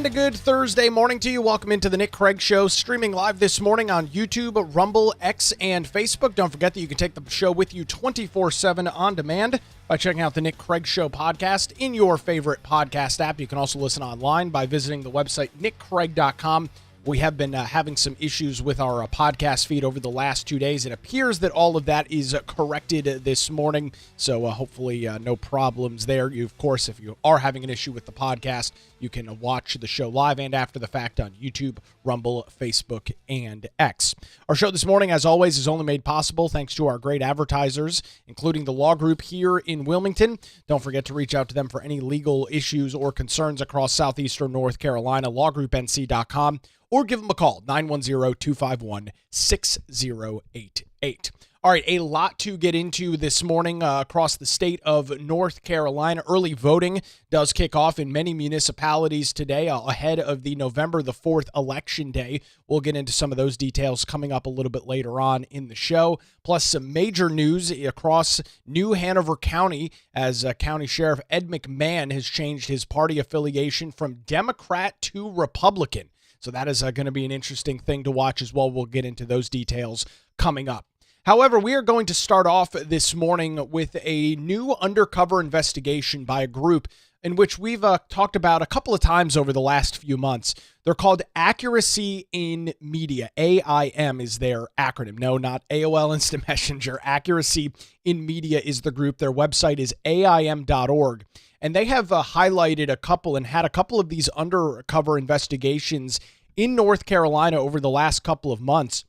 And a good Thursday morning to you. Welcome into the Nick Craig Show, streaming live this morning on YouTube, Rumble, X, and Facebook. Don't forget that you can take the show with you 24/7 on demand by checking out the Nick Craig Show podcast in your favorite podcast app. You can also listen online by visiting the website nickcraig.com. We have been having some issues with our podcast feed over the last 2 days. It appears that all of that is corrected this morning, so hopefully no problems there. You, of course, if you are having an issue with the podcast, you can watch the show live and after the fact on YouTube, Rumble, Facebook, and X. Our show this morning, as always, is only made possible thanks to our great advertisers, including the Law Group here in Wilmington. Don't forget to reach out to them for any legal issues or concerns across southeastern North Carolina, lawgroupnc.com. Or give them a call, 910-251-6088. All right, a lot to get into this morning across the state of North Carolina. Early voting does kick off in many municipalities today ahead of the November the 4th election day. We'll get into some of those details coming up a little bit later on in the show. Plus some major news across New Hanover County as County Sheriff Ed McMahon has changed his party affiliation from Democrat to Republican. So that is going to be an interesting thing to watch as well. We'll get into those details coming up. However, we are going to start off this morning with a new undercover investigation by a group in which we've talked about a couple of times over the last few months. They're called Accuracy in Media. AIM is their acronym. No, not AOL Instant Messenger. Accuracy in Media is the group. Their website is AIM.org. And they have highlighted a couple and had a couple of these undercover investigations in North Carolina over the last couple of months.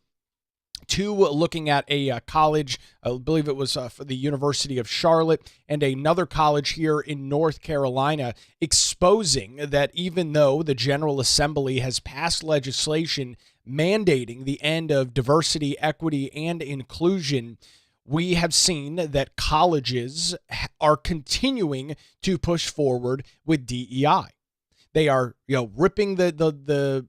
Two looking at a college, I believe it was for the University of Charlotte, and another college here in North Carolina, exposing that even though the General Assembly has passed legislation mandating the end of diversity, equity, and inclusion, we have seen that colleges are continuing to push forward with DEI. They are, ripping the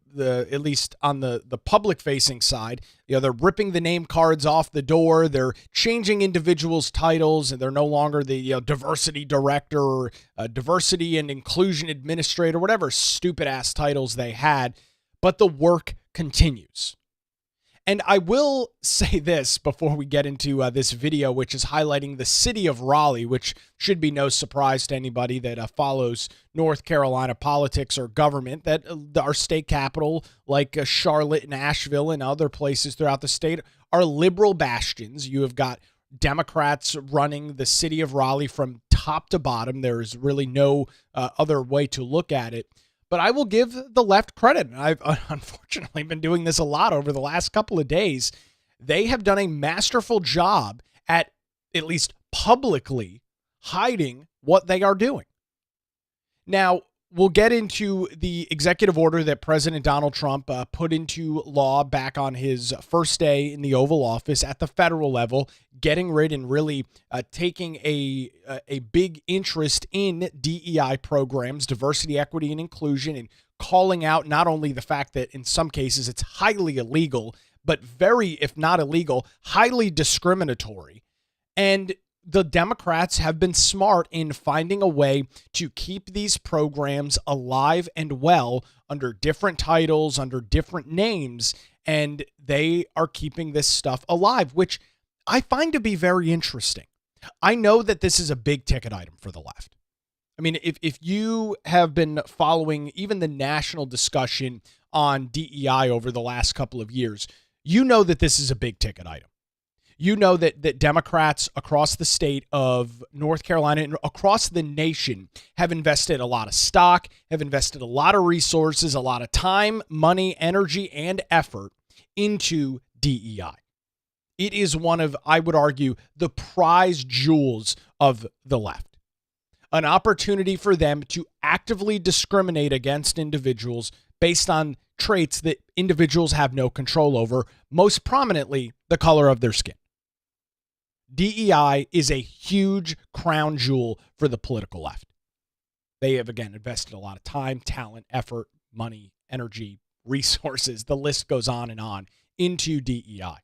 at least on the public facing side, they're ripping the name cards off the door. They're changing individuals' titles, and they're no longer the diversity director or diversity and inclusion administrator, whatever stupid ass titles they had. But the work continues. And I will say this before we get into this video, which is highlighting the city of Raleigh, which should be no surprise to anybody that follows North Carolina politics or government, that our state capital, like Charlotte and Asheville and other places throughout the state, are liberal bastions. You have got Democrats running the city of Raleigh from top to bottom. There is really no other way to look at it. But I will give the left credit, and I've unfortunately been doing this a lot over the last couple of days. They have done a masterful job at least publicly hiding what they are doing. Now, we'll get into the executive order that President Donald Trump put into law back on his first day in the Oval Office at the federal level, getting rid and really taking a big interest in DEI programs, diversity, equity, and inclusion, and calling out not only the fact that in some cases it's highly illegal, but very, if not illegal, highly discriminatory. And the Democrats have been smart in finding a way to keep these programs alive and well under different titles, under different names, and they are keeping this stuff alive, which I find to be very interesting. I know that this is a big ticket item for the left. I mean, if you have been following even the national discussion on DEI over the last couple of years, you know that this is a big ticket item. You know that Democrats across the state of North Carolina and across the nation have invested a lot of stock, have invested a lot of resources, a lot of time, money, energy, and effort into DEI. It is one of, I would argue, the prize jewels of the left. An opportunity for them to actively discriminate against individuals based on traits that individuals have no control over, most prominently the color of their skin. DEI is a huge crown jewel for the political left. They have, again, invested a lot of time, talent, effort, money, energy, resources, the list goes on into DEI.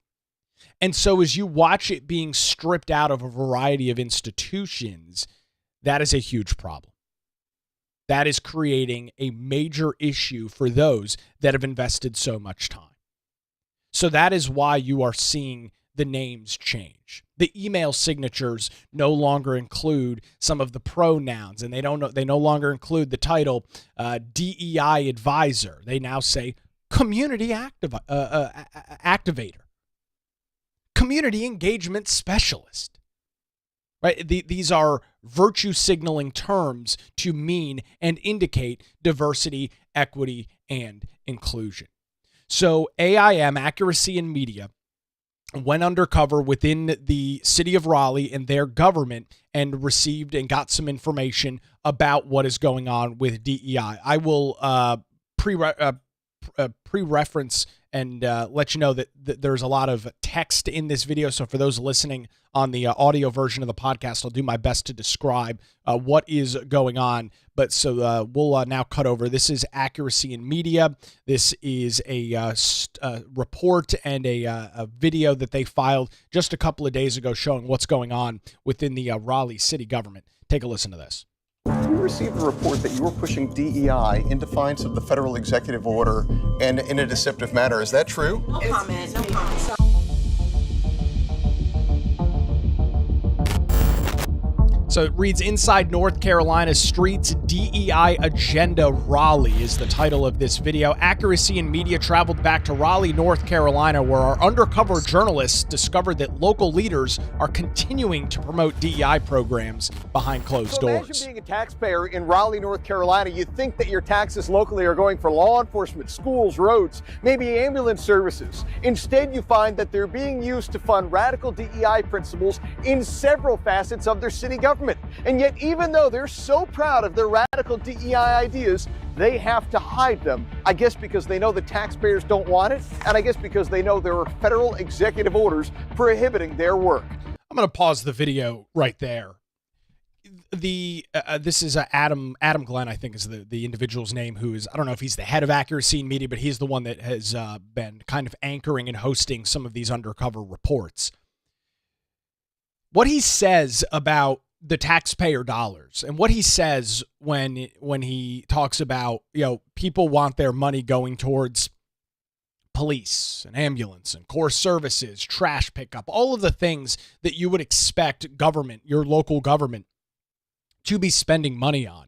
And so as you watch it being stripped out of a variety of institutions, that is a huge problem. that is creating a major issue for those that have invested so much time. So that is why you are seeing the names change. The email signatures no longer include some of the pronouns, and they no longer include the title DEI advisor. They now say community activator, community engagement specialist. Right? These are virtue signaling terms to mean and indicate diversity, equity, and inclusion. So AIM, Accuracy in Media, went undercover within the city of Raleigh and their government and received and got some information about what is going on with DEI. I will pre-reference and let you know that there's a lot of text in this video. So for those listening on the audio version of the podcast, I'll do my best to describe what is going on. But so we'll now cut over. This is Accuracy in Media. This is a report and a video that they filed just a couple of days ago showing what's going on within the Raleigh city government. Take a listen to this. We received a report that you were pushing DEI in defiance of the federal executive order and in a deceptive manner. Is that true? No comment. No comment. So it reads, Inside North Carolina Streets, DEI Agenda Raleigh is the title of this video. Accuracy in Media traveled back to Raleigh, North Carolina, where our undercover journalists discovered that local leaders are continuing to promote DEI programs behind closed doors. Imagine being a taxpayer in Raleigh, North Carolina. You think that your taxes locally are going for law enforcement, schools, roads, maybe ambulance services. Instead, you find that they're being used to fund radical DEI principles in several facets of their city government. And yet, even though they're so proud of their radical DEI ideas, they have to hide them. I guess because they know the taxpayers don't want it, and I guess because they know there are federal executive orders prohibiting their work. I'm going to pause the video right there. This is Adam Glenn, I think is the individual's name, who is, I don't know if he's the head of Accuracy in Media, but he's the one that has been kind of anchoring and hosting some of these undercover reports. What he says about the taxpayer dollars and what he says when he talks about, people want their money going towards police and ambulance and core services, trash pickup, all of the things that you would expect government, your local government, to be spending money on.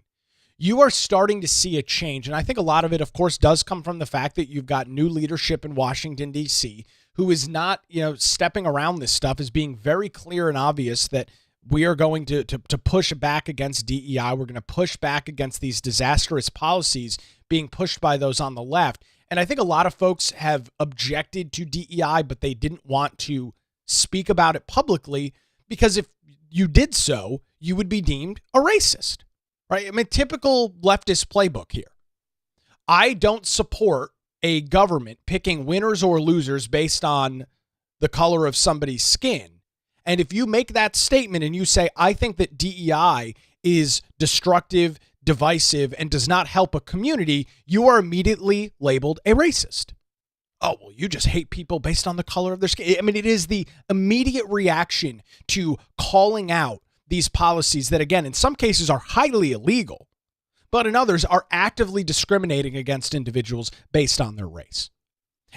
You are starting to see a change. And I think a lot of it, of course, does come from the fact that you've got new leadership in Washington, D.C., who is not, stepping around this stuff, is being very clear and obvious that we are going to push back against DEI. We're going to push back against these disastrous policies being pushed by those on the left. And I think a lot of folks have objected to DEI, but they didn't want to speak about it publicly because if you did so, you would be deemed a racist, right? I mean, typical leftist playbook here. I don't support a government picking winners or losers based on the color of somebody's skin. And if you make that statement and you say, I think that DEI is destructive, divisive, and does not help a community, you are immediately labeled a racist. Oh, well, you just hate people based on the color of their skin. I mean, it is the immediate reaction to calling out these policies that, again, in some cases are highly illegal, but in others are actively discriminating against individuals based on their race.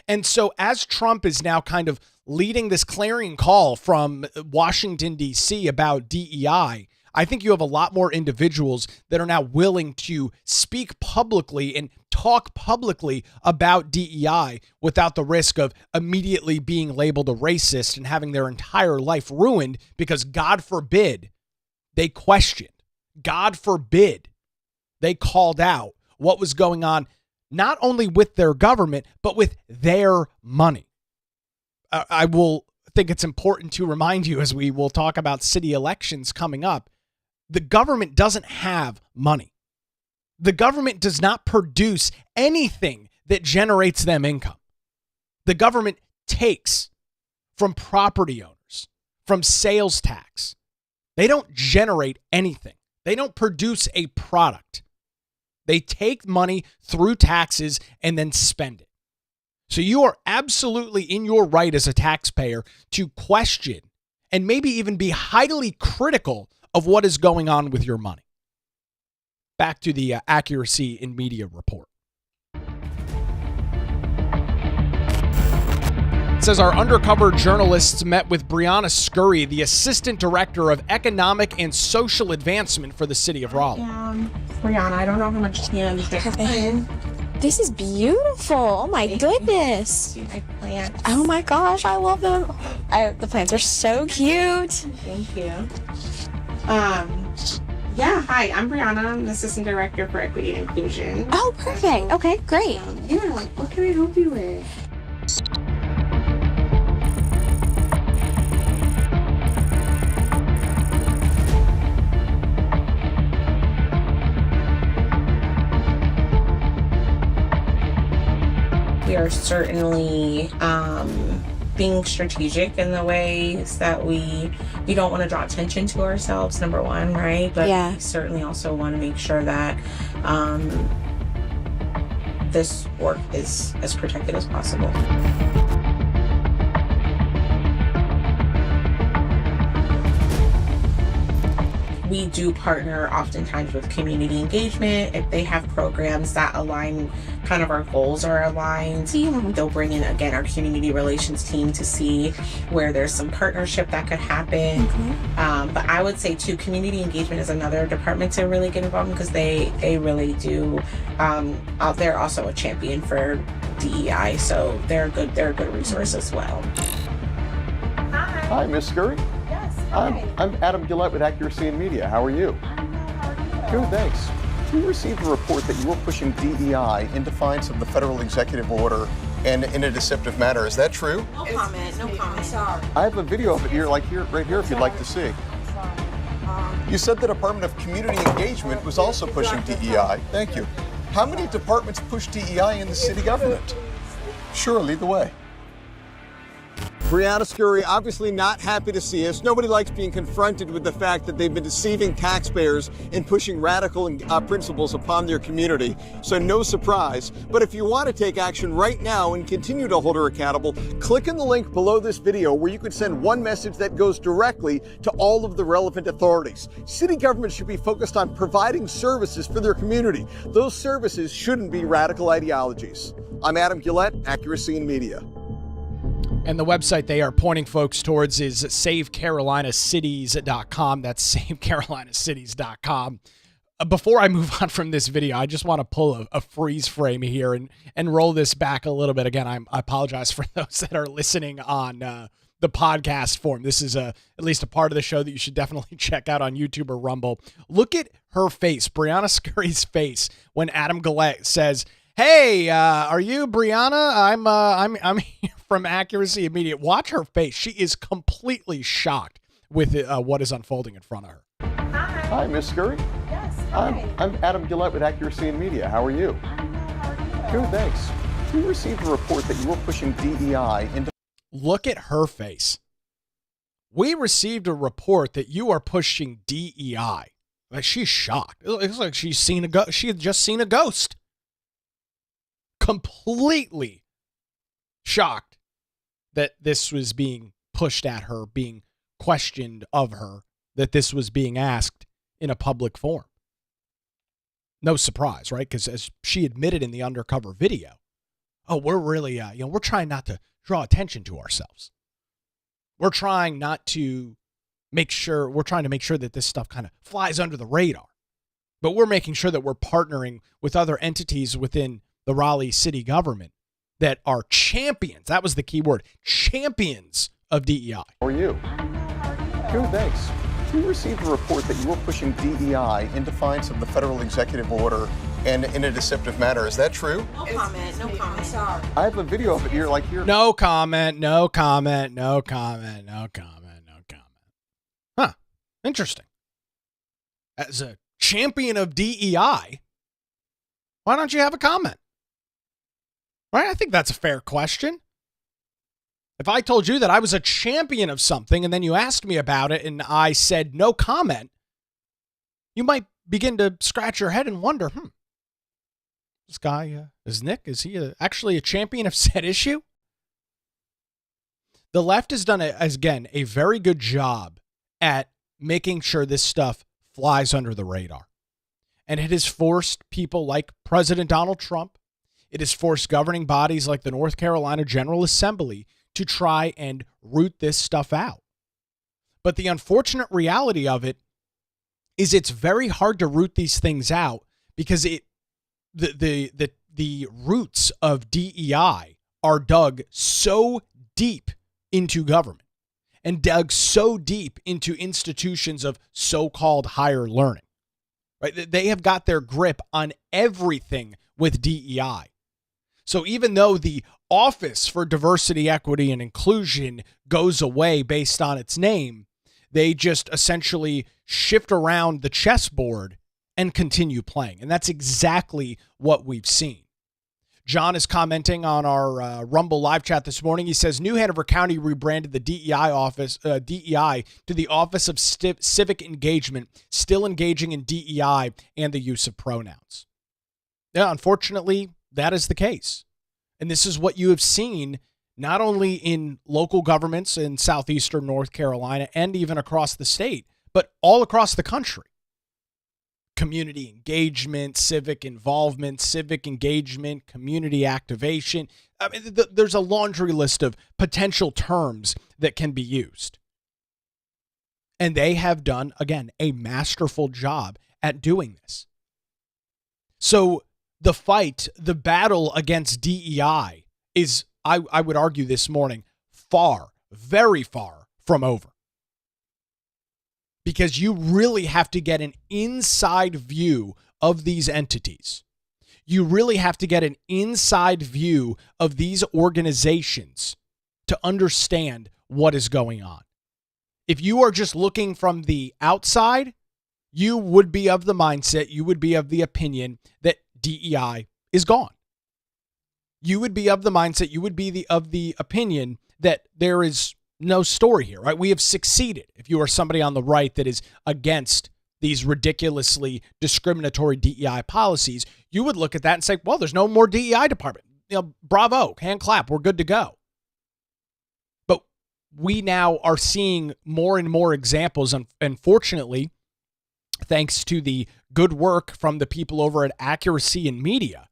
And so as Trump is now kind of leading this clarion call from Washington, D.C. about DEI, I think you have a lot more individuals that are now willing to speak publicly and talk publicly about DEI without the risk of immediately being labeled a racist and having their entire life ruined because, God forbid, they questioned. God forbid, they called out what was going on not only with their government, but with their money. I will think it's important to remind you, as we will talk about city elections coming up, the government doesn't have money. The government does not produce anything that generates them income. The government takes from property owners, from sales tax. They don't generate anything. They don't produce a product. They take money through taxes and then spend it. So you are absolutely in your right as a taxpayer to question and maybe even be highly critical of what is going on with your money. back to the Accuracy in Media report. It says our undercover journalists met with Brianna Scurry, the Assistant Director of Economic and Social Advancement for the city of Raleigh. Brianna, I don't know how much This is beautiful. Oh my goodness. plants. Oh my gosh, I love them. The plants are so cute. Thank you. Yeah, hi, I'm Brianna. I'm the Assistant Director for Equity and Inclusion. Oh, perfect. Okay, great. What can I help you with? We are certainly being strategic in the ways that we don't want to draw attention to ourselves, number one, right? But Yeah. we certainly also want to make sure that this work is as protected as possible. We do partner oftentimes with community engagement. If they have programs that align, kind of our goals are aligned, they'll bring in, again, our community relations team to see where there's some partnership that could happen. But I would say, too, community engagement is another department to really get involved in because they really do. They're also a champion for DEI, so they're a good resource as well. Hi, Miss Scurry. Yes. I'm Adam Gillette with Accuracy in Media. How are you? Good, thanks. We received a report that you were pushing DEI in defiance of the federal executive order and in a deceptive manner. Is that true? No comment. Sorry. I have a video of it here, right here, if you'd like to see. You said the Department of Community Engagement was also pushing DEI. Thank you. How many departments push DEI in the city government? Sure, lead the way. Brianna Scurry, obviously not happy to see us. Nobody likes being confronted with the fact that they've been deceiving taxpayers and pushing radical principles upon their community. So no surprise. But if you want to take action right now and continue to hold her accountable, click on the link below this video where you can send one message that goes directly to all of the relevant authorities. City government should be focused on providing services for their community. Those services shouldn't be radical ideologies. I'm Adam Gillette, Accuracy in Media. And the website they are pointing folks towards is savecarolinacitys.com. That's savecarolinacitys.com. Before I move on from this video, I just want to pull a freeze frame here and roll this back a little bit. Again, I apologize for those that are listening on the podcast form. This is at least a part of the show that you should definitely check out on YouTube or Rumble. Look at her face, Brianna Scurry's face, when Adam Gillette says, "Hey, are you Brianna? I'm here from Accuracy in Media." Watch her face. She is completely shocked with what is unfolding in front of her. Hi, Miss Scurry. Yes. I'm Adam Gillette with Accuracy in Media. How are you? Good, thanks. We received a report that you were pushing DEI into. Look at her face. We received a report that you are pushing DEI. Like, she's shocked. It looks like she's seen she had just seen a ghost. Completely shocked that this was being pushed at her, being questioned of her, that this was being asked in a public forum. No surprise, right? Because as she admitted in the undercover video, we're really, we're trying not to draw attention to ourselves. We're trying to make sure that this stuff kind of flies under the radar. But we're making sure that we're partnering with other entities within the Raleigh city government that are champions. That was the key word. Champions of DEI. How are you? Good, thanks. We received a report that you were pushing DEI in defiance of the federal executive order and in a deceptive manner. Is that true? No comment. Sorry. I have a video of it here, here. No comment. Huh. Interesting. As a champion of DEI, why don't you have a comment? Right? I think that's a fair question. If I told you that I was a champion of something and then you asked me about it and I said no comment, you might begin to scratch your head and wonder, this guy, is Nick, is he actually a champion of said issue? The left has done, again, a very good job at making sure this stuff flies under the radar. And it has forced people like President Donald Trump. It has forced governing bodies like the North Carolina General Assembly to try and root this stuff out. But the unfortunate reality of it is it's very hard to root these things out because the roots of DEI are dug so deep into government and dug so deep into institutions of so-called higher learning. Right? They have got their grip on everything with DEI. So even though the Office for Diversity, Equity, and Inclusion goes away based on its name, they just essentially shift around the chessboard and continue playing. And that's exactly what we've seen. John is commenting on our Rumble live chat this morning. He says, New Hanover County rebranded the DEI to the Office of Civic Engagement, still engaging in DEI and the use of pronouns. Yeah, unfortunately, that is the case. And this is what you have seen not only in local governments in southeastern North Carolina and even across the state, but all across the country. Community engagement, civic involvement, civic engagement, community activation. I mean, there's a laundry list of potential terms that can be used. And they have done, again, a masterful job at doing this. So the fight, the battle against DEI is, I would argue this morning, far, very far from over. Because you really have to get an inside view of these entities. You really have to get an inside view of these organizations to understand what is going on. If you are just looking from the outside, you would be of the mindset, you would be of the opinion that DEI is gone. You would be of the mindset, you would be of the opinion that there is no story here, right? We have succeeded. If you are somebody on the right that is against these ridiculously discriminatory DEI policies, you would look at that and say, well, there's no more DEI department. Bravo, hand clap, we're good to go. But we now are seeing more and more examples, and fortunately, thanks to the good work from the people over at Accuracy in Media,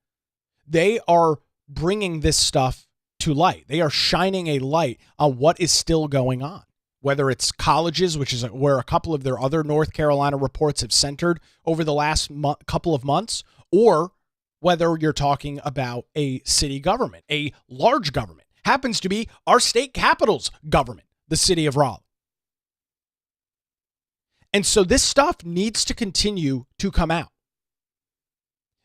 they are bringing this stuff to light. They are shining a light on what is still going on, whether it's colleges, which is where a couple of their other North Carolina reports have centered over the last couple of months, or whether you're talking about a city government, a large government, happens to be our state capital's government, the city of Raleigh. And so this stuff needs to continue to come out.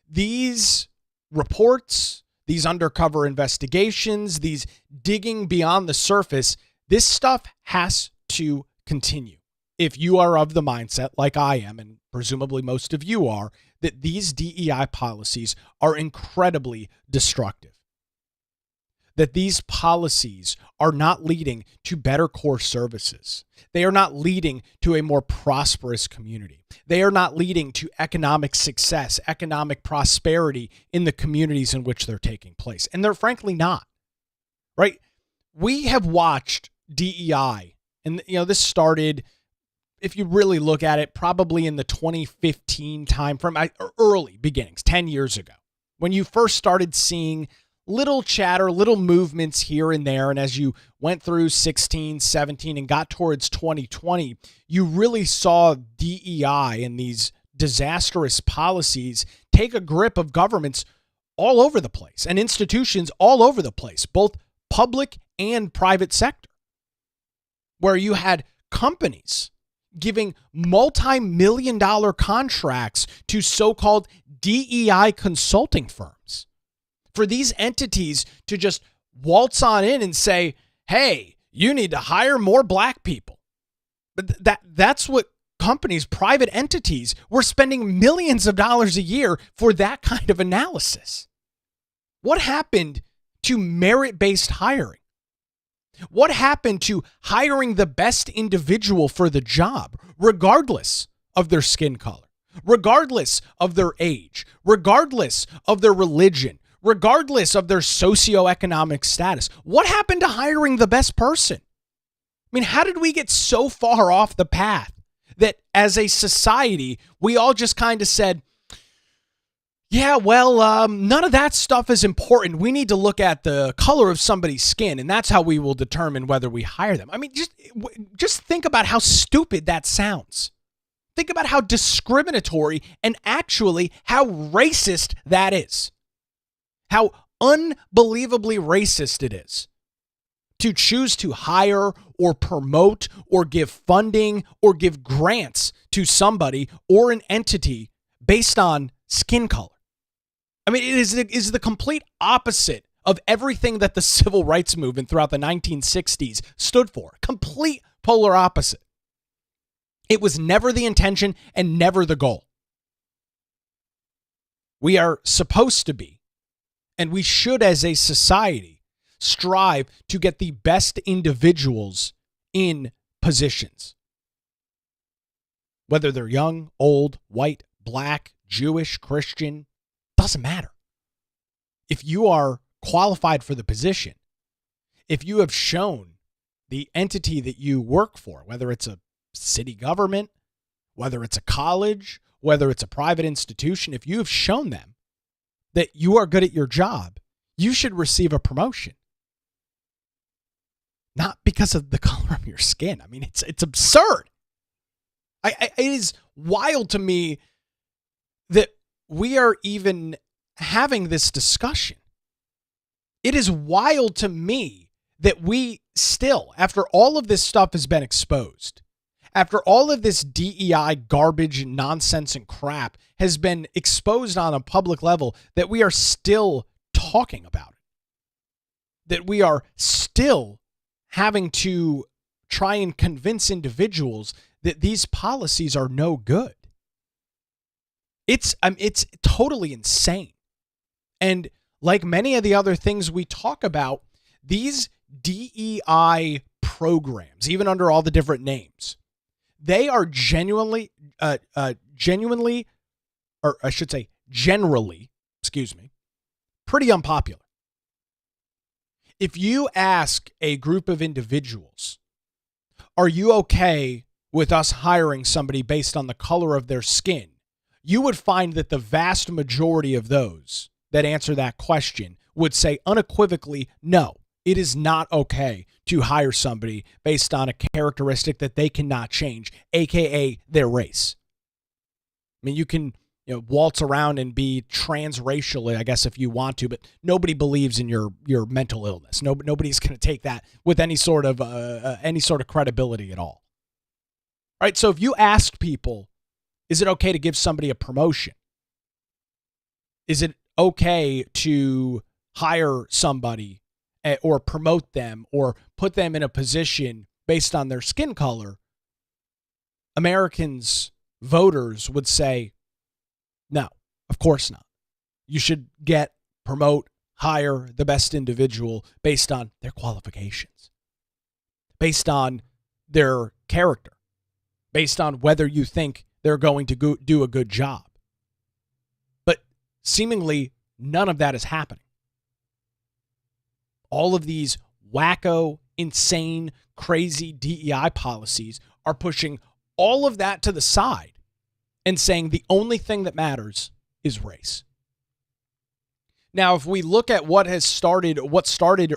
These reports, these undercover investigations, these digging beyond the surface, this stuff has to continue. If you are of the mindset, like I am, and presumably most of you are, that these DEI policies are incredibly destructive. That these policies are not leading to better core services. They are not leading to a more prosperous community. They are not leading to economic success, economic prosperity in the communities in which they're taking place. And they're frankly not, right? We have watched DEI, and this started, if you really look at it, probably in the 2015 timeframe, early beginnings, 10 years ago, when you first started seeing little chatter, little movements here and there. And as you went through 16, 17, and got towards 2020, you really saw DEI and these disastrous policies take a grip of governments all over the place and institutions all over the place, both public and private sector, where you had companies giving multi-million-dollar contracts to so-called DEI consulting firms, for these entities to just waltz on in and say, hey, you need to hire more black people. But that's what companies, private entities, were spending millions of dollars a year for that kind of analysis. What happened to merit-based hiring? What happened to hiring the best individual for the job, regardless of their skin color, regardless of their age, regardless of their religion, regardless of their socioeconomic status? What happened to hiring the best person? I mean, how did we get so far off the path that as a society, we all just kind of said, Yeah, well, none of that stuff is important. We need to look at the color of somebody's skin, and that's how we will determine whether we hire them. I mean, just think about how stupid that sounds. Think about how discriminatory and actually how racist that is. How unbelievably racist it is to choose to hire or promote or give funding or give grants to somebody or an entity based on skin color. I mean, it is the complete opposite of everything that the civil rights movement throughout the 1960s stood for. Complete polar opposite. It was never the intention and never the goal. We are supposed to be, and we should as a society, strive to get the best individuals in positions. Whether they're young, old, white, black, Jewish, Christian, doesn't matter. If you are qualified for the position, if you have shown the entity that you work for, whether it's a city government, whether it's a college, whether it's a private institution, if you have shown them that you are good at your job, you should receive a promotion. Not because of the color of your skin. I mean, it's absurd. It is wild to me that we are even having this discussion. It is wild to me that we still, after all of this stuff has been exposed, after all of this DEI garbage and nonsense and crap has been exposed on a public level, that we are still talking about it. That we are still having to try and convince individuals that these policies are no good. It's totally insane. And like many of the other things we talk about, these DEI programs, even under all the different names, they are generally, pretty unpopular. If you ask a group of individuals, are you okay with us hiring somebody based on the color of their skin? You would find that the vast majority of those that answer that question would say unequivocally, no, it is not okay to hire somebody based on a characteristic that they cannot change, aka their race. I mean, you can waltz around and be transracial, I guess, if you want to, but nobody believes in your mental illness. Nobody's going to take that with any sort of credibility at all. All right, so if you ask people, is it okay to give somebody a promotion? Is it okay to hire somebody or promote them or put them in a position based on their skin color? Americans, voters would say, no, of course not. You should promote, hire the best individual based on their qualifications, based on their character, based on whether you think they're going to do a good job. But seemingly none of that is happening. All of these wacko, insane, crazy DEI policies are pushing all of that to the side and saying the only thing that matters is race. Now, if we look at what started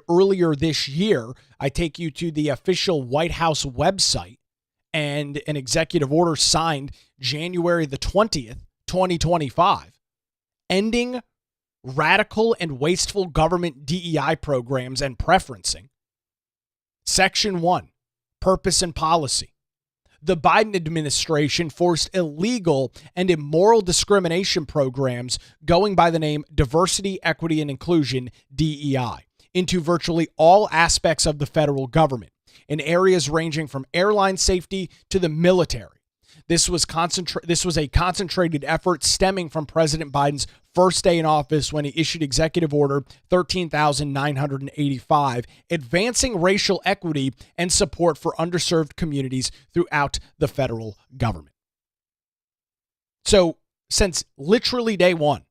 earlier this year, I take you to the official White House website and an executive order signed January the 20th, 2025, ending radical and wasteful government DEI programs and preferencing. Section 1, purpose and policy. The Biden administration forced illegal and immoral discrimination programs going by the name Diversity, Equity, and Inclusion, DEI, into virtually all aspects of the federal government, in areas ranging from airline safety to the military. This was a concentrated effort stemming from President Biden's first day in office when he issued Executive Order 13,985, advancing racial equity and support for underserved communities throughout the federal government. So, since literally day one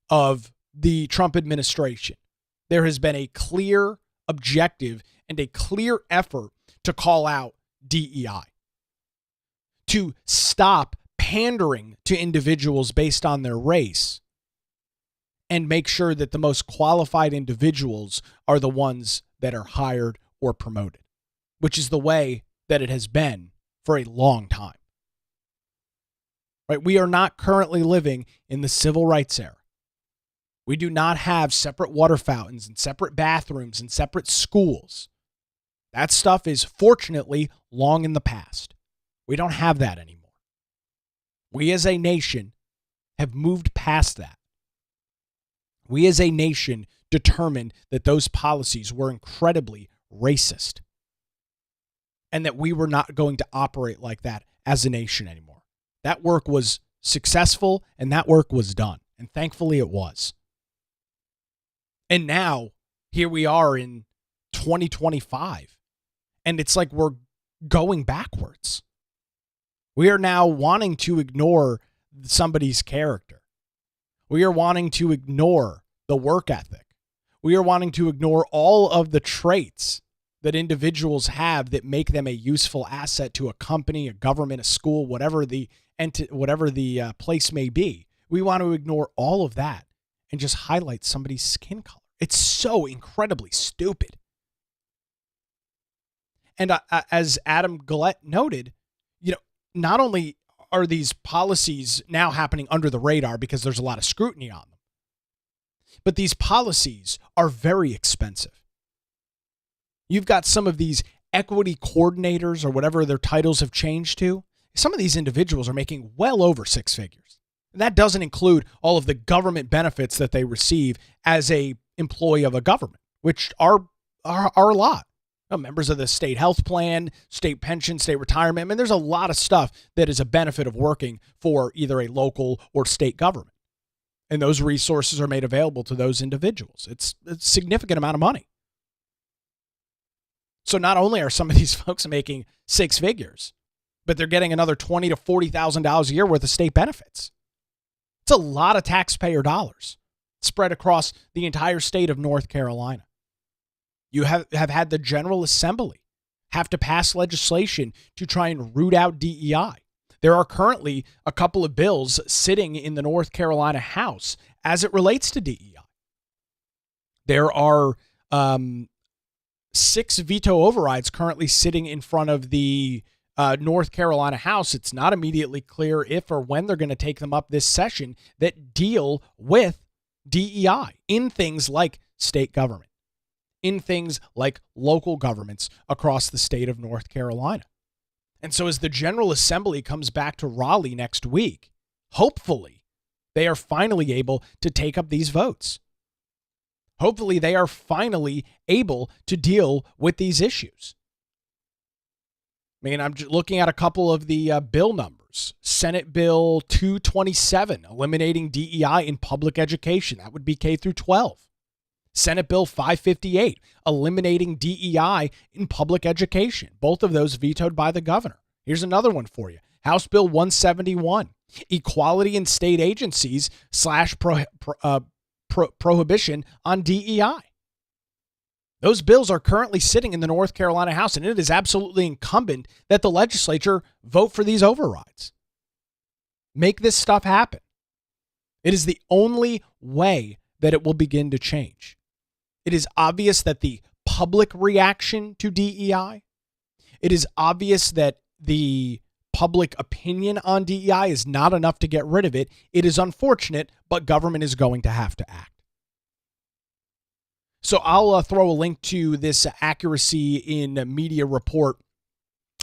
of the Trump administration, there has been a clear objective and a clear effort to call out DEI, to stop pandering to individuals based on their race and make sure that the most qualified individuals are the ones that are hired or promoted, which is the way that it has been for a long time. Right? We are not currently living in the civil rights era. We do not have separate water fountains and separate bathrooms and separate schools. That stuff is fortunately long in the past. We don't have that anymore. We as a nation have moved past that. We as a nation determined that those policies were incredibly racist and that we were not going to operate like that as a nation anymore. That work was successful and that work was done. And thankfully it was. And now here we are in 2025 and it's like we're going backwards. We are now wanting to ignore somebody's character. We are wanting to ignore the work ethic. We are wanting to ignore all of the traits that individuals have that make them a useful asset to a company, a government, a school, whatever the place may be. We want to ignore all of that and just highlight somebody's skin color. It's so incredibly stupid. And as Adam Gillette noted, not only are these policies now happening under the radar because there's a lot of scrutiny on them, but these policies are very expensive. You've got some of these equity coordinators or whatever their titles have changed to. Some of these individuals are making well over six figures. And that doesn't include all of the government benefits that they receive as a employee of a government, which are a lot. Members of the state health plan, state pension, state retirement. I mean, there's a lot of stuff that is a benefit of working for either a local or state government. And those resources are made available to those individuals. It's a significant amount of money. So not only are some of these folks making six figures, but they're getting another $20,000 to $40,000 a year worth of state benefits. It's a lot of taxpayer dollars spread across the entire state of North Carolina. You have had the General Assembly have to pass legislation to try and root out DEI. There are currently a couple of bills sitting in the North Carolina House as it relates to DEI. There are 6 veto overrides currently sitting in front of the North Carolina House. It's not immediately clear if or when they're going to take them up this session that deal with DEI in things like state government, in things like local governments across the state of North Carolina. And so as the General Assembly comes back to Raleigh next week, hopefully they are finally able to take up these votes. Hopefully they are finally able to deal with these issues. I mean, I'm just looking at a couple of the bill numbers. Senate Bill 227, eliminating DEI in public education. That would be K through 12. Senate Bill 558, eliminating DEI in public education. Both of those vetoed by the governor. Here's another one for you. House Bill 171, equality in state agencies / prohibition on DEI. Those bills are currently sitting in the North Carolina House, and it is absolutely incumbent that the legislature vote for these overrides. Make this stuff happen. It is the only way that it will begin to change. It is obvious that the public reaction to DEI, it is obvious that the public opinion on DEI is not enough to get rid of it. It is unfortunate, but government is going to have to act. So I'll throw a link to this accuracy in media report.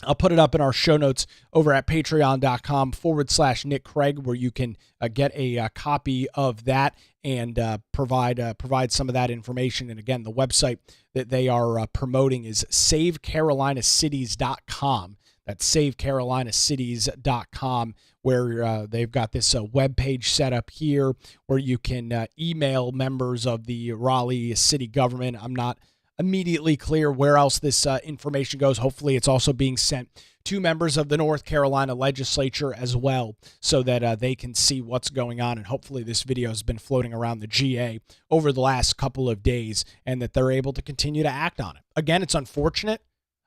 I'll put it up in our show notes over at patreon.com/Nick Craig, where you can get a copy of that and provide some of that information. And again, the website that they are promoting is SaveCarolinaCities.com. That's SaveCarolinaCities.com, where they've got this web page set up here where you can email members of the Raleigh city government. I'm not immediately clear where else this information goes. Hopefully it's also being sent to members of the North Carolina legislature as well, so that they can see what's going on. And hopefully this video has been floating around the GA over the last couple of days and that they're able to continue to act on it. Again, it's unfortunate.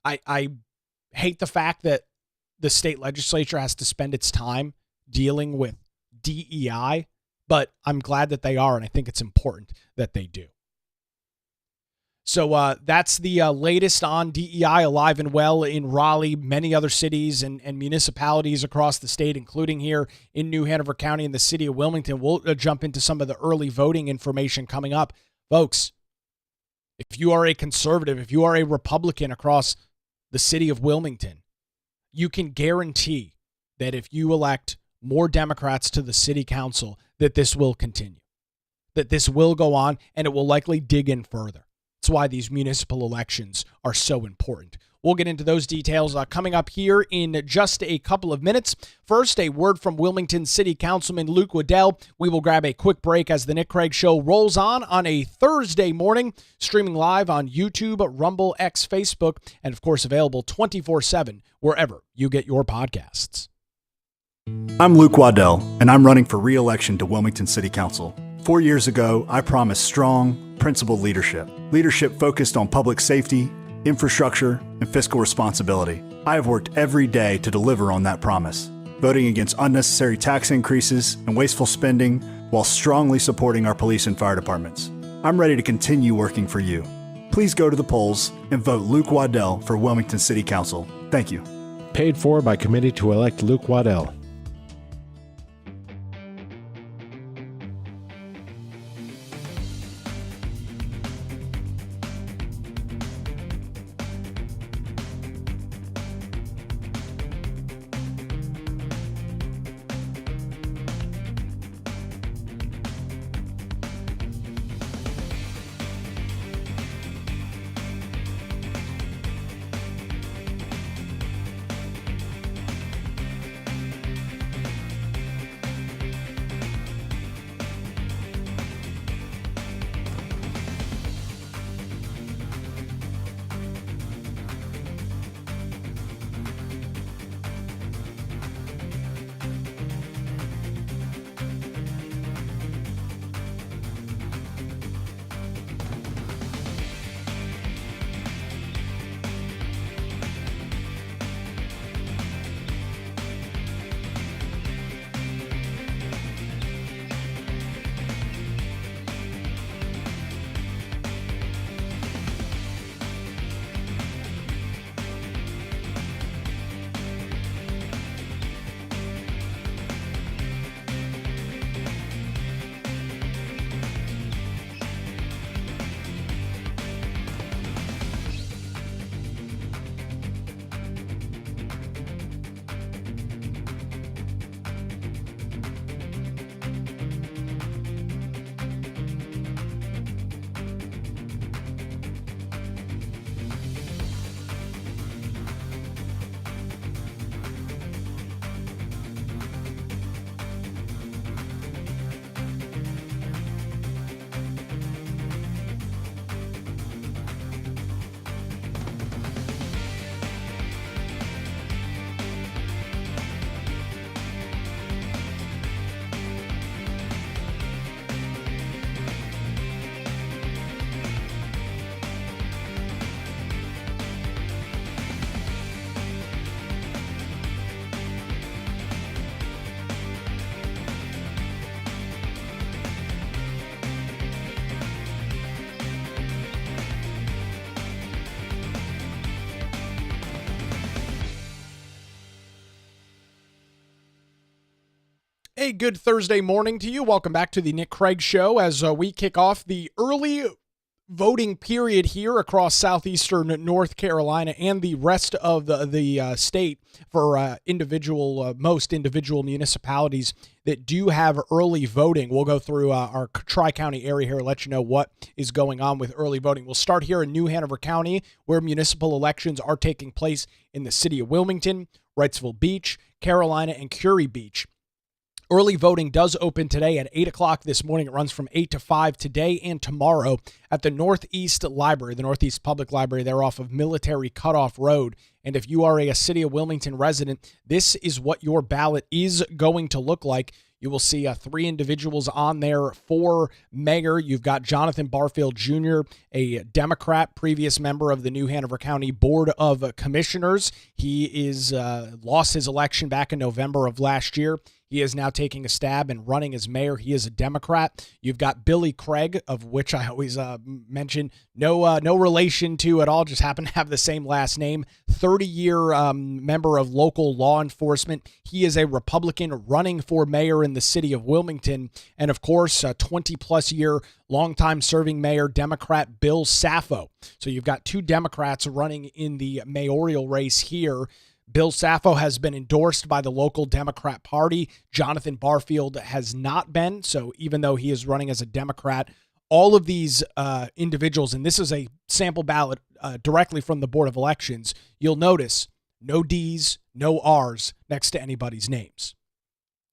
I hate the fact that the state legislature has to spend its time dealing with DEI but I'm glad that they are, and I think it's important that they do. So that's the latest on DEI, alive and well in Raleigh, many other cities and municipalities across the state, including here in New Hanover County and the city of Wilmington. We'll jump into some of the early voting information coming up. Folks, if you are a conservative, if you are a Republican across the city of Wilmington, you can guarantee that if you elect more Democrats to the city council, that this will continue, that this will go on, and it will likely dig in further. That's why these municipal elections are so important. We'll get into those details coming up here in just a couple of minutes. First, a word from Wilmington City Councilman Luke Waddell. We will grab a quick break as the Nick Craig Show rolls on a Thursday morning, streaming live on YouTube, Rumble, X, Facebook, and of course available 24/7 wherever you get your podcasts. I'm Luke Waddell, and I'm running for re-election to Wilmington City Council. 4 years ago, I promised strong, principled leadership focused on public safety, infrastructure, and fiscal responsibility. I have worked every day to deliver on that promise, voting against unnecessary tax increases and wasteful spending while strongly supporting our police and fire departments. I'm ready to continue working for you. Please go to the polls and vote Luke Waddell for Wilmington City Council. Thank you. Paid for by committee to elect Luke Waddell. A good Thursday morning to you. Welcome back to the Nick Craig Show as we kick off the early voting period here across southeastern North Carolina and the rest of the state for most individual municipalities that do have early voting. We'll go through our Tri-County area here and let you know what is going on with early voting. We'll start here in New Hanover County, where municipal elections are taking place in the city of Wilmington, Wrightsville Beach, Carolina, and Curie Beach. Early voting does open today at 8 o'clock this morning. It runs from 8 to 5 today and tomorrow at the Northeast Library, the Northeast Public Library. They're off of Military Cutoff Road. And if you are a City of Wilmington resident, this is what your ballot is going to look like. You will see 3 individuals on there for mayor. You've got Jonathan Barfield Jr., a Democrat, previous member of the New Hanover County Board of Commissioners. He lost his election back in November of last year. He is now taking a stab and running as mayor. He is a Democrat. You've got Billy Craig, of which I always mention, no relation to at all, just happen to have the same last name. 30-year member of local law enforcement. He is a Republican running for mayor in the city of Wilmington. And of course, a 20-plus year longtime serving mayor, Democrat Bill Saffo. So you've got two Democrats running in the mayoral race here. Bill Saffo has been endorsed by the local Democrat Party. Jonathan Barfield has not been. So even though he is running as a Democrat, all of these individuals, and this is a sample ballot directly from the Board of Elections, you'll notice no D's, no R's next to anybody's names.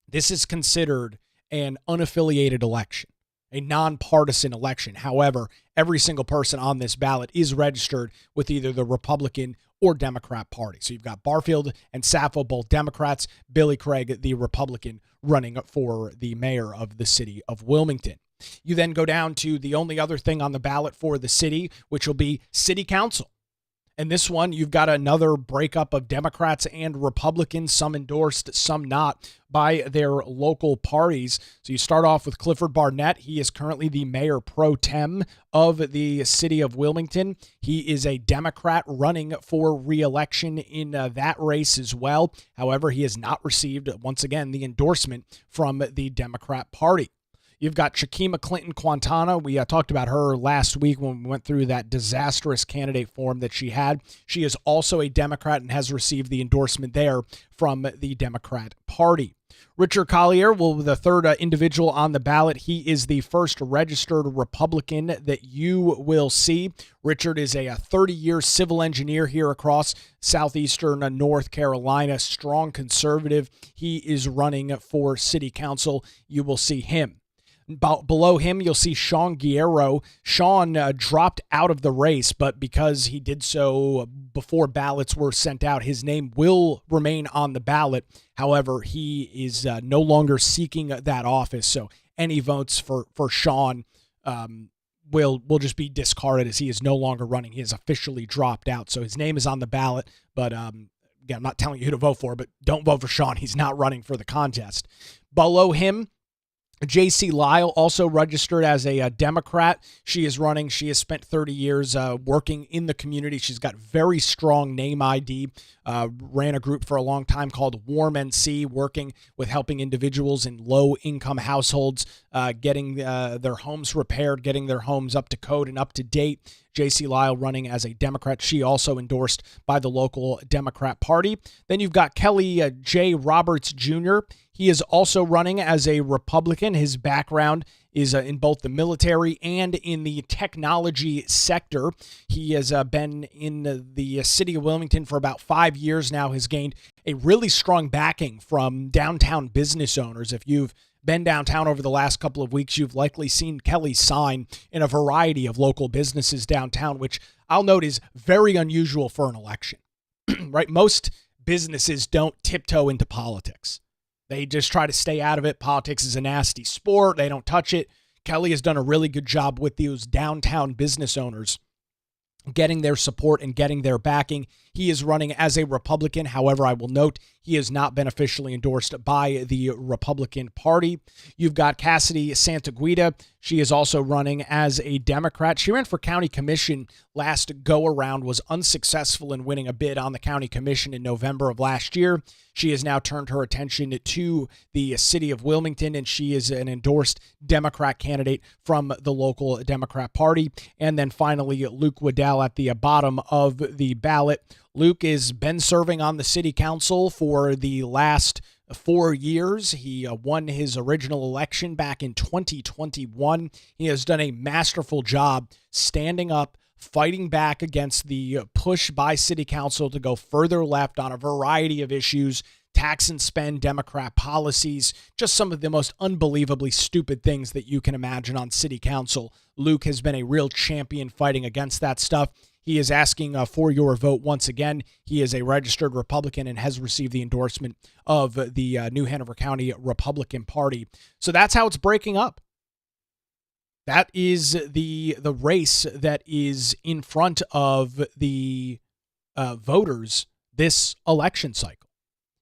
This is considered an unaffiliated election, a nonpartisan election. However, every single person on this ballot is registered with either the Republican or Democrat Party. So you've got Barfield and Saffo, both Democrats, Billy Craig, the Republican, running for the mayor of the city of Wilmington. You then go down to the only other thing on the ballot for the city, which will be city council. And this one, you've got another breakup of Democrats and Republicans, some endorsed, some not, by their local parties. So you start off with Clifford Barnett. He is currently the mayor pro tem of the city of Wilmington. He is a Democrat running for re-election in that race as well. However, he has not received, once again, the endorsement from the Democrat Party. You've got Shakima Clinton Quintana. We talked about her last week when we went through that disastrous candidate form that she had. She is also a Democrat and has received the endorsement there from the Democrat Party. Richard Collier will be the third individual on the ballot. He is the first registered Republican that you will see. Richard is a 30-year civil engineer here across southeastern North Carolina, strong conservative. He is running for city council. You will see him. Below him, you'll see Sean Guerrero. Sean dropped out of the race, but because he did so before ballots were sent out, his name will remain on the ballot. However, he is no longer seeking that office, so any votes for Sean will just be discarded as he is no longer running. He has officially dropped out, so his name is on the ballot, but again, I'm not telling you who to vote for, but don't vote for Sean. He's not running for the contest. Below him, J.C. Lyle, also registered as a Democrat. She is running. She has spent 30 years working in the community. She's got very strong name ID. Ran a group for a long time called Warm NC, working with helping individuals in low-income households getting their homes repaired, getting their homes up to code and up to date. J.C. Lyle running as a Democrat. She also endorsed by the local Democrat Party. Then you've got Kelly J. Roberts Jr. He is also running as a Republican. His background is in both the military and in the technology sector. He has been in the city of Wilmington for about 5 years now, has gained a really strong backing from downtown business owners. If you've been downtown over the last couple of weeks, you've likely seen Kelly's sign in a variety of local businesses downtown, which I'll note is very unusual for an election, right? Most businesses don't tiptoe into politics. They just try to stay out of it. Politics is a nasty sport. They don't touch it. Kelly has done a really good job with those downtown business owners, getting their support and getting their backing. He is running as a Republican. However, I will note he has not been officially endorsed by the Republican Party. You've got Cassidy Santaguida. She is also running as a Democrat. She ran for county commission last go-around, was unsuccessful in winning a bid on the county commission in November of last year. She has now turned her attention to the city of Wilmington, and she is an endorsed Democrat candidate from the local Democrat Party. And then finally, Luke Waddell at the bottom of the ballot. Luke has been serving on the city council for the last 4 years. He won his original election back in 2021. He has done a masterful job standing up, fighting back against the push by city council to go further left on a variety of issues, tax and spend Democrat policies, just some of the most unbelievably stupid things that you can imagine on city council. Luke has been a real champion fighting against that stuff. He is asking for your vote once again. He is a registered Republican and has received the endorsement of the New Hanover County Republican Party. So that's how it's breaking up. That is the race that is in front of the voters this election cycle.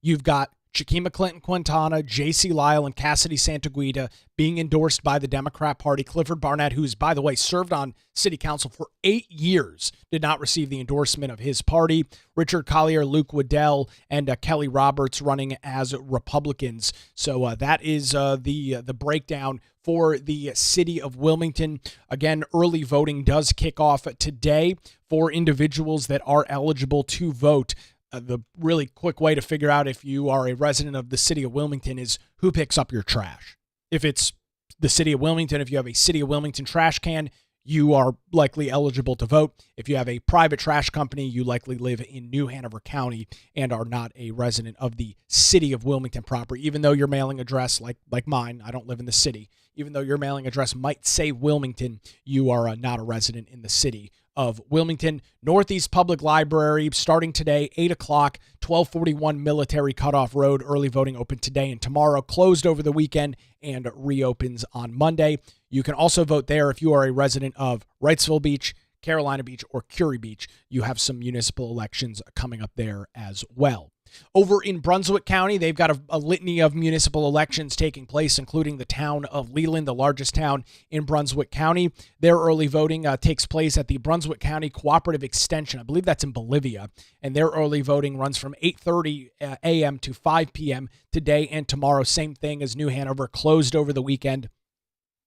You've got Chiquima Clinton-Quintana, J.C. Lyle, and Cassidy Santaguida being endorsed by the Democrat Party. Clifford Barnett, who's, by the way, served on city council for 8 years, did not receive the endorsement of his party. Richard Collier, Luke Waddell, and Kelly Roberts running as Republicans. So that is the breakdown for the city of Wilmington. Again, early voting does kick off today for individuals that are eligible to vote. The really quick way to figure out if you are a resident of the city of Wilmington is who picks up your trash. If it's the city of Wilmington, if you have a city of Wilmington trash can, you are likely eligible to vote. If you have a private trash company, you likely live in New Hanover County and are not a resident of the city of Wilmington proper. Even though your mailing address, like mine, I don't live in the city, even though your mailing address might say Wilmington, you are not a resident in the city of Wilmington. Northeast Public Library starting today, 8 o'clock, 1241 Military Cutoff Road. Early voting open today and tomorrow, closed over the weekend, and reopens on Monday. You can also vote there if you are a resident of Wrightsville Beach, Carolina Beach, or Curie Beach. You have some municipal elections coming up there as well. Over in Brunswick County, they've got a litany of municipal elections taking place, including the town of Leland, the largest town in Brunswick County. Their early voting takes place at the Brunswick County Cooperative Extension. I believe that's in Bolivia. And their early voting runs from 8:30 a.m. to 5 p.m. today and tomorrow. Same thing as New Hanover, closed over the weekend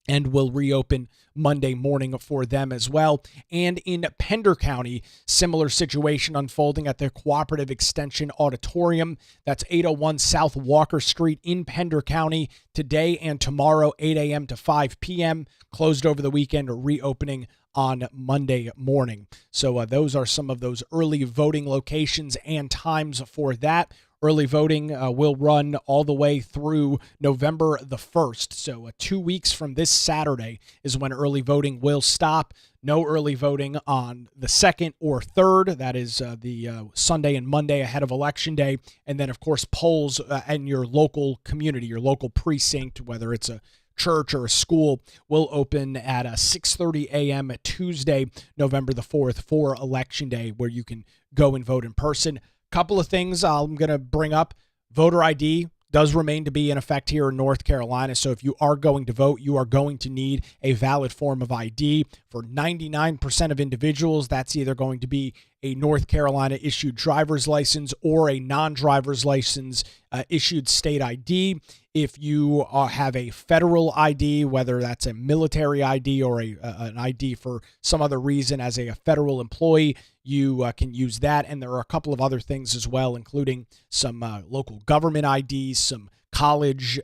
and will reopen Monday morning for them as well. And in Pender County, similar situation unfolding at their Cooperative Extension Auditorium. That's 801 South Walker Street in Pender County today and tomorrow, 8 a.m. to 5 p.m. Closed over the weekend, reopening on Monday morning. So those are some of those early voting locations and times for that. Early voting will run all the way through November the 1st. So 2 weeks from this Saturday is when early voting will stop. No early voting on the 2nd or 3rd. That is the Sunday and Monday ahead of Election Day. And then, of course, polls in your local community, your local precinct, whether it's a church or a school, will open at 6:30 a.m. Tuesday, November the 4th for Election Day, where you can go and vote in person. Couple of things I'm going to bring up. Voter ID does remain to be in effect here in North Carolina. So if you are going to vote, you are going to need a valid form of ID. For 99% of individuals, that's either going to be a North Carolina issued driver's license or a non-driver's license issued state ID. If you have a federal ID, whether that's a military ID or an ID for some other reason as a federal employee, you can use that. And there are a couple of other things as well, including some local government IDs, some college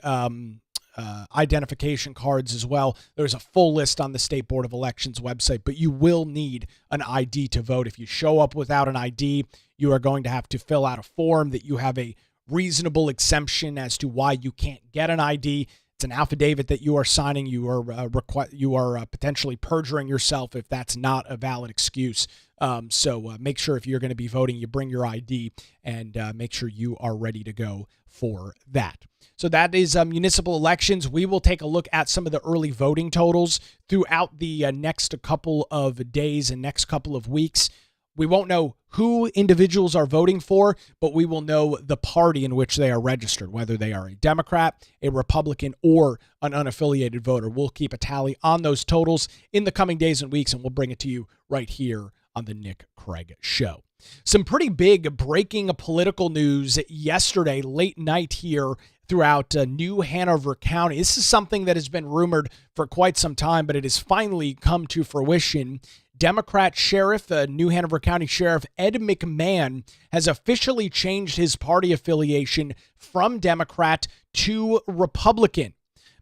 identification cards as well. There's a full list on the State Board of Elections website, but you will need an ID to vote. If you show up without an ID, you are going to have to fill out a form that you have a reasonable exemption as to why you can't get an ID. It's an affidavit that you are signing. You are potentially perjuring yourself if that's not a valid excuse. So make sure if you're going to be voting, you bring your ID and make sure you are ready to go for that. So that is municipal elections. We will take a look at some of the early voting totals throughout the next couple of days and next couple of weeks. We won't know who individuals are voting for, but we will know the party in which they are registered, whether they are a Democrat, a Republican, or an unaffiliated voter. We'll keep a tally on those totals in the coming days and weeks, and we'll bring it to you right here on the Nick Craig Show. Some pretty big breaking political news yesterday, late night here throughout New Hanover County. This is something that has been rumored for quite some time, but it has finally come to fruition. Democrat Sheriff, New Hanover County Sheriff Ed McMahon has officially changed his party affiliation from Democrat to Republican.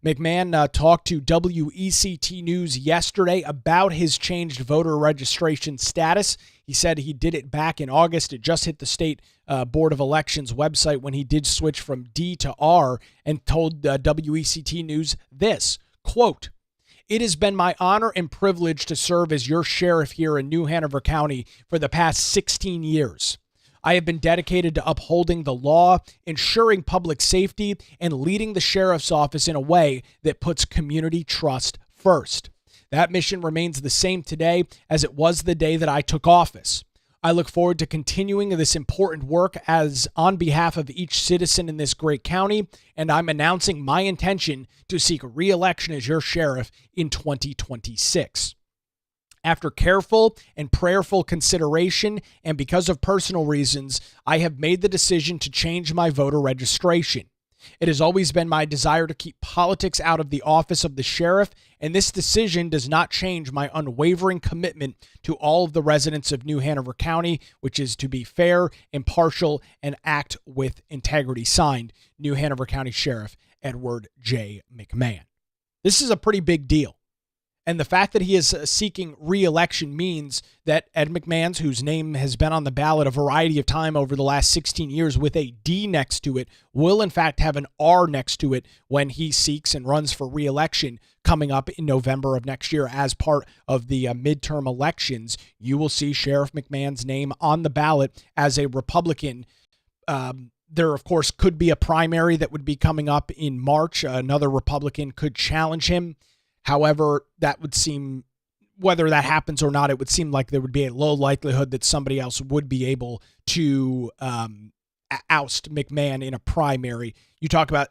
McMahon talked to WECT News yesterday about his changed voter registration status. He said he did it back in August. It just hit the State Board of Elections website when he did switch from D to R, and told WECT News this, quote, "It has been my honor and privilege to serve as your sheriff here in New Hanover County for the past 16 years. I have been dedicated to upholding the law, ensuring public safety, and leading the sheriff's office in a way that puts community trust first. That mission remains the same today as it was the day that I took office. I look forward to continuing this important work as on behalf of each citizen in this great county, and I'm announcing my intention to seek re-election as your sheriff in 2026. After careful and prayerful consideration, and because of personal reasons, I have made the decision to change my voter registration. It has always been my desire to keep politics out of the office of the sheriff, and this decision does not change my unwavering commitment to all of the residents of New Hanover County, which is to be fair, impartial, and act with integrity. Signed, New Hanover County Sheriff Edward J. McMahon. This is a pretty big deal. And the fact that he is seeking re-election means that Ed McMahon, whose name has been on the ballot a variety of time over the last 16 years with a D next to it, will in fact have an R next to it when he seeks and runs for re-election coming up in November of next year as part of the midterm elections. You will see Sheriff McMahon's name on the ballot as a Republican. There, of course, could be a primary that would be coming up in March. Another Republican could challenge him. However, that would seem, whether that happens or not, it would seem like there would be a low likelihood that somebody else would be able to oust McMahon in a primary. You talk about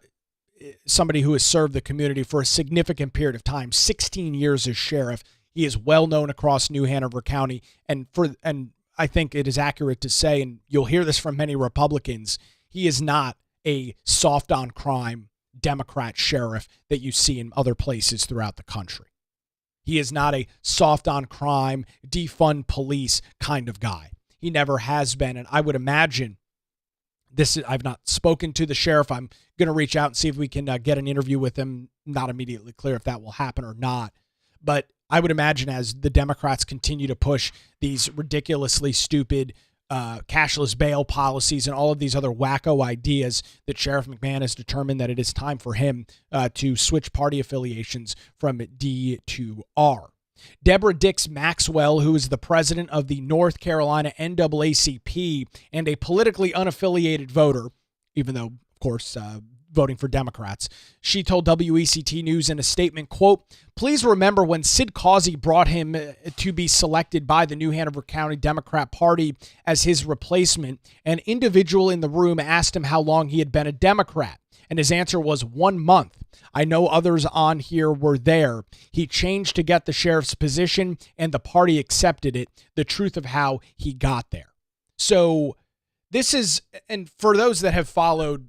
somebody who has served the community for a significant period of time, 16 years as sheriff. He is well known across New Hanover County, and I think it is accurate to say, and you'll hear this from many Republicans, he is not a soft on crime Democrat sheriff that you see in other places throughout the country. He is not a soft on crime, defund police kind of guy. He never has been. And I would imagine I've not spoken to the sheriff. I'm going to reach out and see if we can get an interview with him. Not immediately clear if that will happen or not. But I would imagine as the Democrats continue to push these ridiculously stupid cashless bail policies and all of these other wacko ideas, that Sheriff McMahon has determined that it is time for him to switch party affiliations from D to R. Deborah Dix Maxwell, who is the president of the North Carolina NAACP and a politically unaffiliated voter, even though, of course, voting for Democrats. She told WECT News in a statement, quote, "Please remember when Sid Causey brought him to be selected by the New Hanover County Democrat Party as his replacement, an individual in the room asked him how long he had been a Democrat. And his answer was 1 month. I know others on here were there. He changed to get the sheriff's position and the party accepted it. The truth of how he got there." So this is, and for those that have followed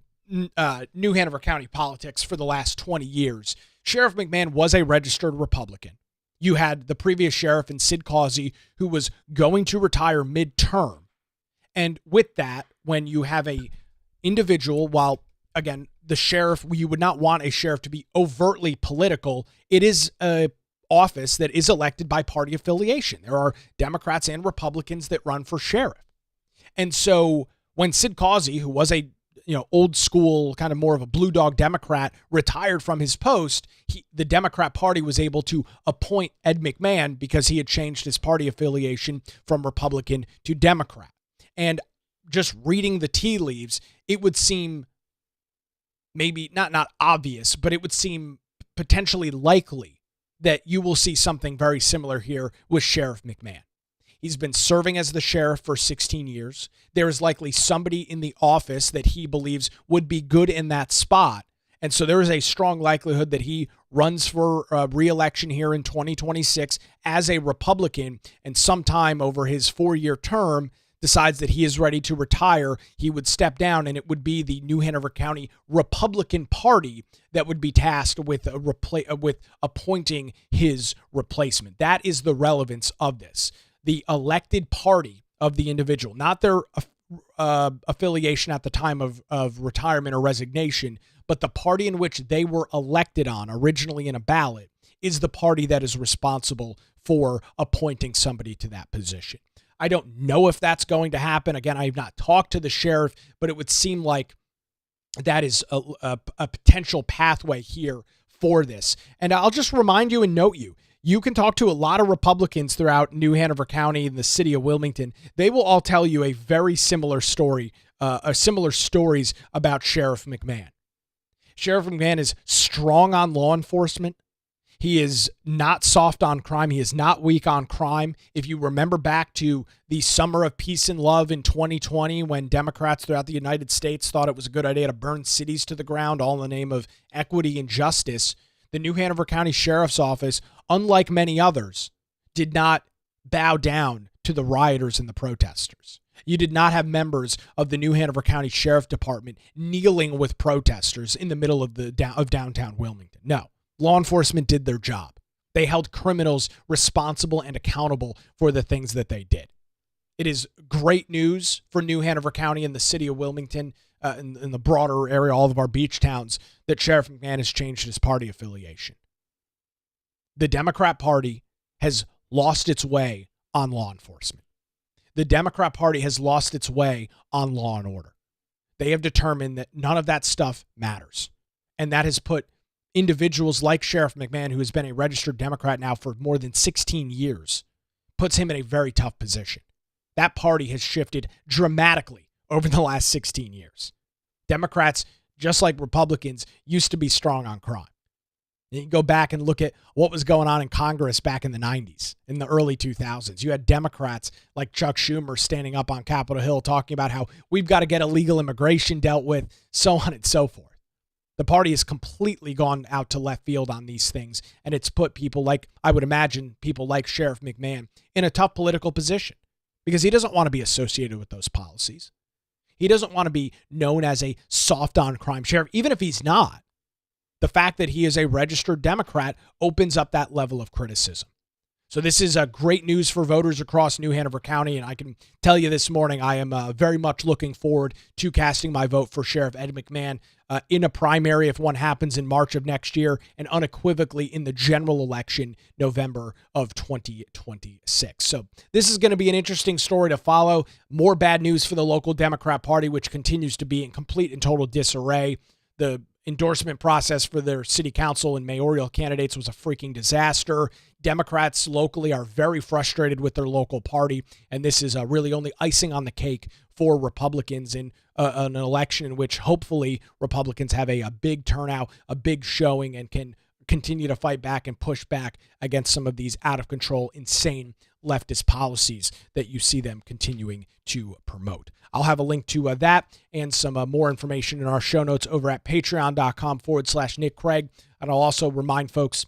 New Hanover County politics for the last 20 years, Sheriff McMahon was a registered Republican. You had the previous sheriff in Sid Causey, who was going to retire midterm. And with that, when you have a individual, while again, the sheriff, you would not want a sheriff to be overtly political. It is a office that is elected by party affiliation. There are Democrats and Republicans that run for sheriff. And so when Sid Causey, who was a old school, kind of more of a blue dog Democrat, retired from his post, the Democrat Party was able to appoint Ed McMahon because he had changed his party affiliation from Republican to Democrat. And just reading the tea leaves, it would seem maybe not obvious, but it would seem potentially likely that you will see something very similar here with Sheriff McMahon. He's been serving as the sheriff for 16 years. There is likely somebody in the office that he believes would be good in that spot. And so there is a strong likelihood that he runs for re-election here in 2026 as a Republican, and sometime over his 4-year term decides that he is ready to retire. He would step down, and it would be the New Hanover County Republican Party that would be tasked with appointing his replacement. That is the relevance of this. The elected party of the individual, not their affiliation at the time of retirement or resignation, but the party in which they were elected on originally in a ballot, is the party that is responsible for appointing somebody to that position. I don't know if that's going to happen. Again, I have not talked to the sheriff, but it would seem like that is a potential pathway here for this. And I'll just remind you and note you can talk to a lot of Republicans throughout New Hanover County and the city of Wilmington. They will all tell you a very similar story, similar stories about Sheriff McMahon. Sheriff McMahon is strong on law enforcement. He is not soft on crime. He is not weak on crime. If you remember back to the summer of peace and love in 2020, when Democrats throughout the United States thought it was a good idea to burn cities to the ground, all in the name of equity and justice, the New Hanover County Sheriff's Office, unlike many others, did not bow down to the rioters and the protesters. You did not have members of the New Hanover County Sheriff Department kneeling with protesters in the middle of downtown Wilmington. No. Law enforcement did their job. They held criminals responsible and accountable for the things that they did. It is great news for New Hanover County and the city of Wilmington, in the broader area, all of our beach towns, that Sheriff McMahon has changed his party affiliation. The Democrat Party has lost its way on law enforcement. The Democrat Party has lost its way on law and order. They have determined that none of that stuff matters. And that has put individuals like Sheriff McMahon, who has been a registered Democrat now for more than 16 years, puts him in a very tough position. That party has shifted dramatically over the last 16 years. Democrats, just like Republicans, used to be strong on crime. You can go back and look at what was going on in Congress back in the 90s, in the early 2000s. You had Democrats like Chuck Schumer standing up on Capitol Hill talking about how we've got to get illegal immigration dealt with, so on and so forth. The party has completely gone out to left field on these things, and it's put people like, I would imagine, people like Sheriff McMahon in a tough political position because he doesn't want to be associated with those policies. He doesn't want to be known as a soft on crime sheriff, even if he's not. The fact that he is a registered Democrat opens up that level of criticism. So this is great news for voters across New Hanover County, and I can tell you this morning I am very much looking forward to casting my vote for Sheriff Ed McMahon in a primary if one happens in March of next year, and unequivocally in the general election, November of 2026. So this is going to be an interesting story to follow. More bad news for the local Democrat Party, which continues to be in complete and total disarray. The endorsement process for their city council and mayoral candidates was a freaking disaster. Democrats locally are very frustrated with their local party, and this is really only icing on the cake for Republicans in an election in which hopefully Republicans have a big turnout, a big showing, and can continue to fight back and push back against some of these out of control, insane leftist policies that you see them continuing to promote. I'll have a link to that and some more information in our show notes over at patreon.com/Nick Craig. And I'll also remind folks,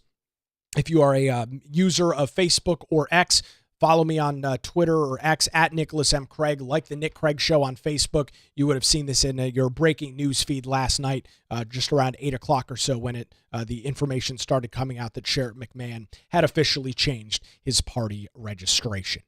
if you are a user of Facebook or X, follow me on Twitter or X at Nicholas M. Craig. Like the Nick Craig Show on Facebook. You would have seen this in your breaking news feed last night, just around 8 o'clock or so, when the information started coming out that Sheriff McMahon had officially changed his party registration.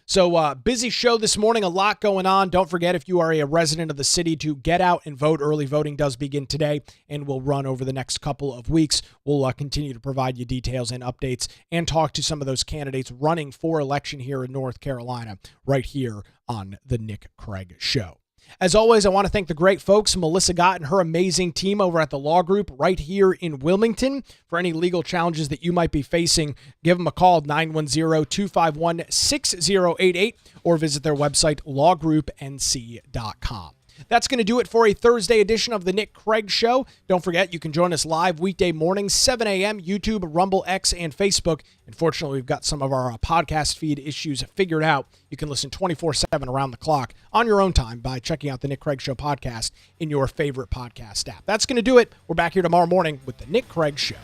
So busy show this morning, a lot going on. Don't forget, if you are a resident of the city, to get out and vote. Early voting does begin today and will run over the next couple of weeks. We'll continue to provide you details and updates and talk to some of those candidates running for election here in North Carolina right here on the Nick Craig Show. As always, I want to thank the great folks, Melissa Gott and her amazing team over at the Law Group right here in Wilmington. For any legal challenges that you might be facing, give them a call, 910-251-6088, or visit their website, lawgroupnc.com. That's going to do it for a Thursday edition of the Nick Craig Show. Don't forget, you can join us live weekday mornings, 7 a.m., YouTube, Rumble, X, and Facebook. Unfortunately, we've got some of our podcast feed issues figured out. You can listen 24/7 around the clock on your own time by checking out the Nick Craig Show podcast in your favorite podcast app. That's going to do it. We're back here tomorrow morning with the Nick Craig Show.